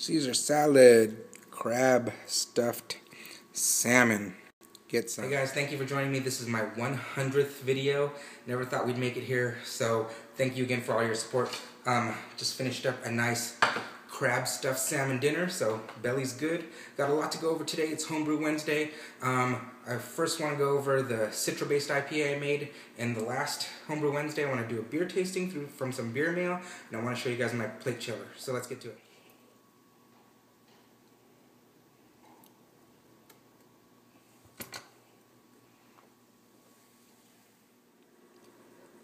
Caesar salad, crab stuffed salmon. Get some. Hey guys, thank you for joining me. This is my 100th video. Never thought we'd make it here, so thank you again for all your support. Just finished up a nice crab stuffed salmon dinner, so belly's good. Got a lot to go over today. It's Homebrew Wednesday. I first want to go over the CITRA-based IPA I made in the last Homebrew Wednesday. I want to do a beer tasting from some beer mail, and I want to show you guys my plate chiller. So let's get to it.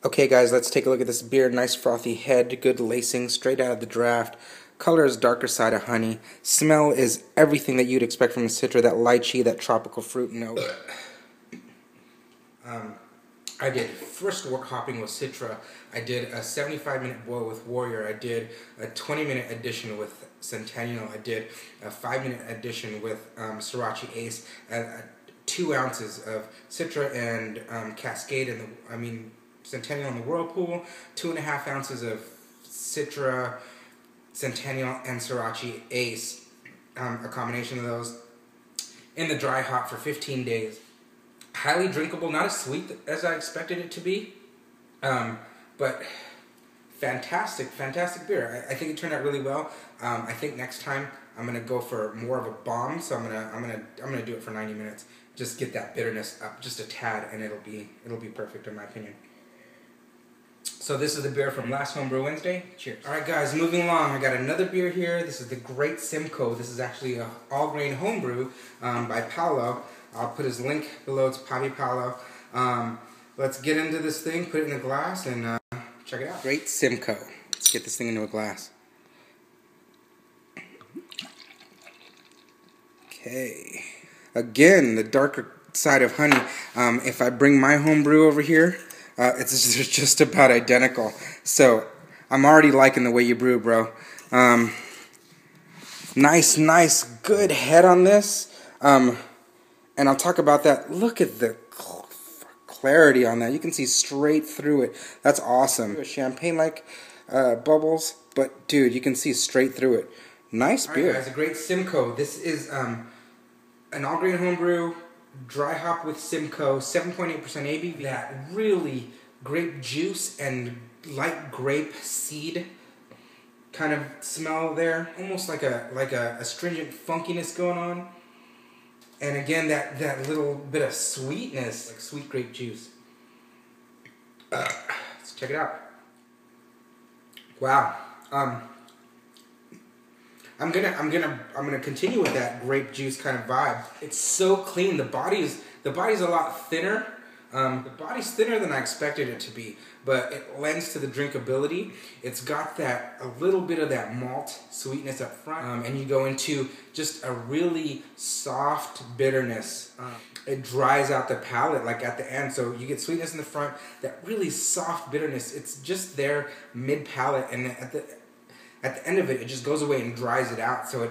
Okay guys, let's take a look at this beer. Nice frothy head, good lacing, straight out of the draft. Color is darker side of honey. Smell is everything that you'd expect from the Citra, that lychee, that tropical fruit note. I did first work hopping with Citra. I did a 75-minute boil with Warrior. I did a 20-minute addition with Centennial. I did a 5-minute addition with Sriracha Ace. 2 ounces of Citra and Cascade, and Centennial in the Whirlpool, 2.5 ounces of Citra, Centennial, and Sriracha Ace, a combination of those, in the dry hop for 15 days. Highly drinkable, not as sweet as I expected it to be, but fantastic beer. I think it turned out really well. I think next time I'm gonna go for more of a bomb, so I'm gonna do it for 90 minutes. Just get that bitterness up just a tad, and it'll be perfect in my opinion. So this is the beer from last Homebrew Wednesday. Cheers. Alright guys, moving along. I got another beer here. This is the Great Simcoe. This is actually a all-grain homebrew by Paolo. I'll put his link below. It's Papi Paolo. Let's get into this thing, put it in a glass, and check it out. Great Simcoe. Let's get this thing into a glass. Okay. Again, the darker side of honey. If I bring my homebrew over here, it's just about identical. So I'm already liking the way you brew, bro. Nice, good head on this. And I'll talk about that. Look at the clarity on that. You can see straight through it. That's awesome. Champagne-like bubbles, but dude, you can see straight through it. Nice beer. All right, guys, a Great Simcoe. This is an all-grain homebrew. Dry hop with Simcoe, 7.8% ABV. That really grape juice and light grape seed kind of smell there, almost like a astringent funkiness going on. And again, that little bit of sweetness, like sweet grape juice. Let's check it out. Wow. I'm gonna continue with that grape juice kind of vibe. It's so clean. The body's a lot thinner. The body's thinner than I expected it to be, but it lends to the drinkability. It's got a little bit of that malt sweetness up front, and you go into just a really soft bitterness. It dries out the palate like at the end, so you get sweetness in the front, that really soft bitterness. It's just there mid palate, and at the end of it, it just goes away and dries it out. So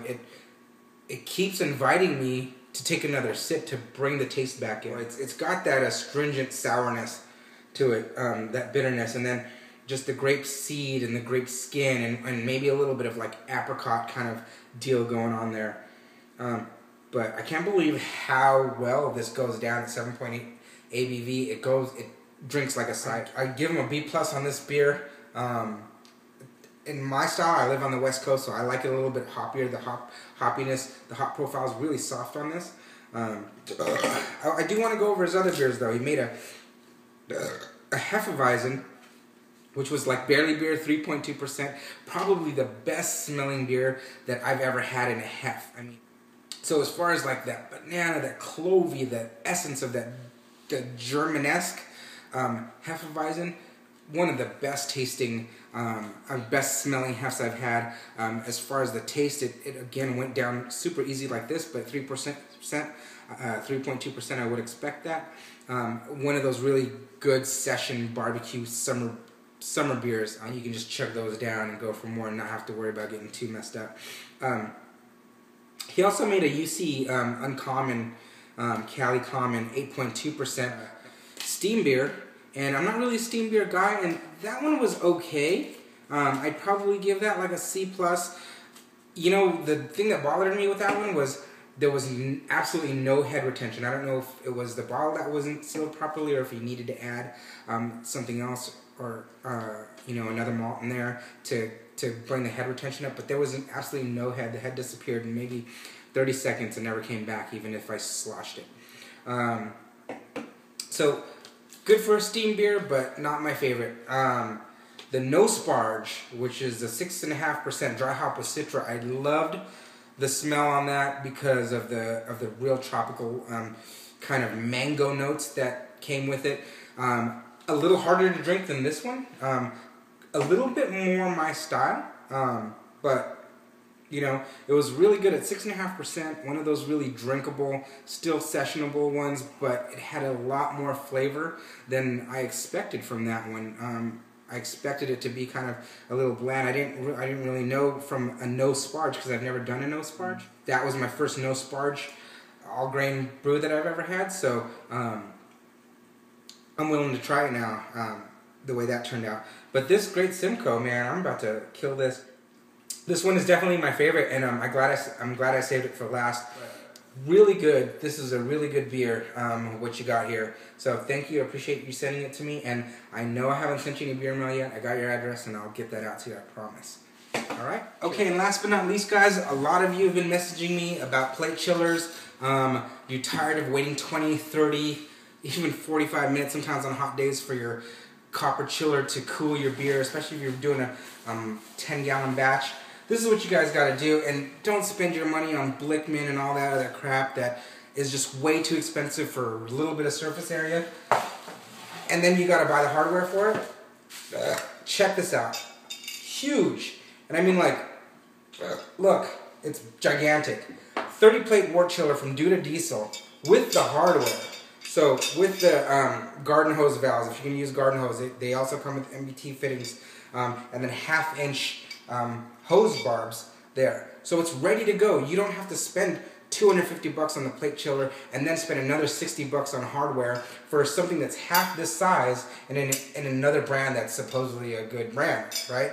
it keeps inviting me to take another sip to bring the taste back in. It's got that astringent sourness to it, that bitterness, and then just the grape seed and the grape skin, and maybe a little bit of like apricot kind of deal going on there. But I can't believe how well this goes down at 7.8 ABV. It drinks like a side. I give them a B+ on this beer. In my style, I live on the West Coast, so I like it a little bit hoppier. The hoppiness, the hop profile is really soft on this. I do want to go over his other beers, though. He made a Hefeweizen, which was like barely beer, 3.2%. Probably the best smelling beer that I've ever had in a hef. So as far as like that banana, that clovey, the essence of the Germanesque Hefeweizen, one of the best tasting, best smelling hefts I've had. As far as the taste, it again went down super easy like this, but 3.2% I would expect that. One of those really good session barbecue summer beers. You can just chug those down and go for more and not have to worry about getting too messed up. He also made a UC Uncommon, Cali Common, 8.2% steam beer. And I'm not really a steam beer guy, and that one was okay. I'd probably give that like a C+. You know, the thing that bothered me with that one was there was absolutely no head retention. I don't know if it was the bottle that wasn't sealed properly or if you needed to add something else or you know, another malt in there to bring the head retention up. But there was absolutely no head. The head disappeared in maybe 30 seconds and never came back, even if I sloshed it. So good for a steam beer, but not my favorite. The No Sparge, which is the 6.5% dry hop with Citra, I loved the smell on that because of the real tropical kind of mango notes that came with it. A little harder to drink than this one. A little bit more my style, but you know, it was really good at 6.5%. One of those really drinkable, still sessionable ones, but it had a lot more flavor than I expected from that one. I expected it to be kind of a little bland. I didn't really know from a No Sparge because I've never done a No Sparge. That was my first No Sparge all grain brew that I've ever had, so I'm willing to try it now. The way that turned out. But this Great Simcoe, man, I'm about to kill this. This one is definitely my favorite, and I'm glad I saved it for last. Really good. This is a really good beer, what you got here. So thank you. I appreciate you sending it to me. And I know I haven't sent you any beer mail yet. I got your address, and I'll get that out to you, I promise. All right? Okay, and last but not least, guys, a lot of you have been messaging me about plate chillers. You're tired of waiting 20, 30, even 45 minutes sometimes on hot days for your copper chiller to cool your beer, especially if you're doing a 10-gallon batch. This is what you guys got to do, and don't spend your money on Blickman and all that other crap that is just way too expensive for a little bit of surface area. And then you got to buy the hardware for it. Check this out. Huge. And I mean, like, look, it's gigantic. 30-plate wort chiller from Dudadiesel with the hardware. So with the garden hose valves, if you can use garden hose, they also come with MBT fittings, and then 1/2-inch hose barbs there. So it's ready to go. You don't have to spend $250 on the plate chiller and then spend another $60 on hardware for something that's half this size and in another brand that's supposedly a good brand, right?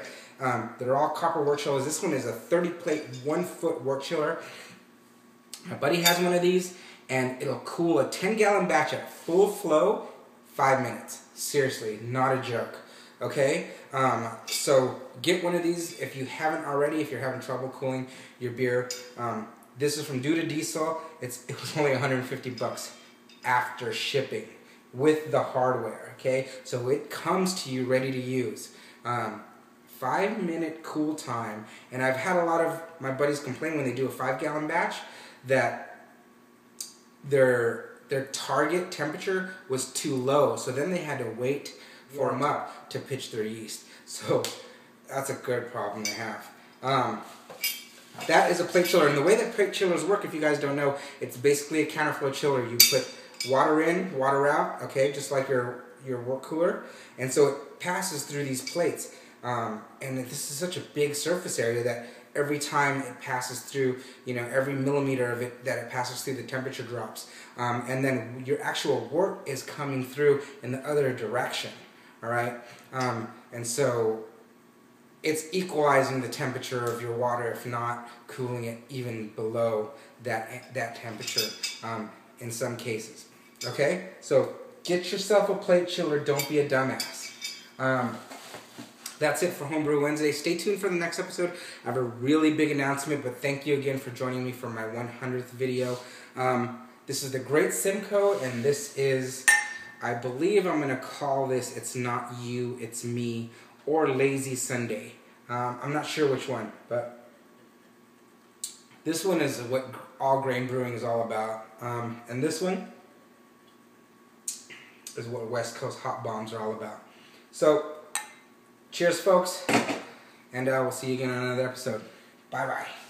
They're all copper wort chillers. This one is a 30-plate, 1-foot wort chiller. My buddy has one of these, and it'll cool a 10-gallon batch at full flow, 5 minutes. Seriously, not a joke. Okay? So get one of these if you haven't already, if you're having trouble cooling your beer. This is from Dudadiesel. It was only $150 after shipping with the hardware. Okay? So it comes to you ready to use. 5-minute cool time. And I've had a lot of my buddies complain when they do a 5-gallon batch that their target temperature was too low, so then they had to wait for them up to pitch their yeast. So that's a good problem to have. That is a plate chiller, and the way that plate chillers work, if you guys don't know, it's basically a counterflow chiller. You put water in, water out, okay, just like your wort cooler, and so it passes through these plates. And this is such a big surface area that every time it passes through, you know, every millimeter of it that it passes through, the temperature drops. And then your actual wort is coming through in the other direction, all right? And so it's equalizing the temperature of your water, if not cooling it even below that temperature in some cases, okay? So get yourself a plate chiller, don't be a dumbass. That's it for Homebrew Wednesday. Stay tuned for the next episode. I have a really big announcement, but thank you again for joining me for my 100th video. This is the Great Simcoe, and this is, I believe I'm going to call this It's Not You, It's Me, or Lazy Sunday. I'm not sure which one, but this one is what all grain brewing is all about. And this one is what West Coast hot bombs are all about. So, cheers, folks, and we'll see you again on another episode. Bye-bye.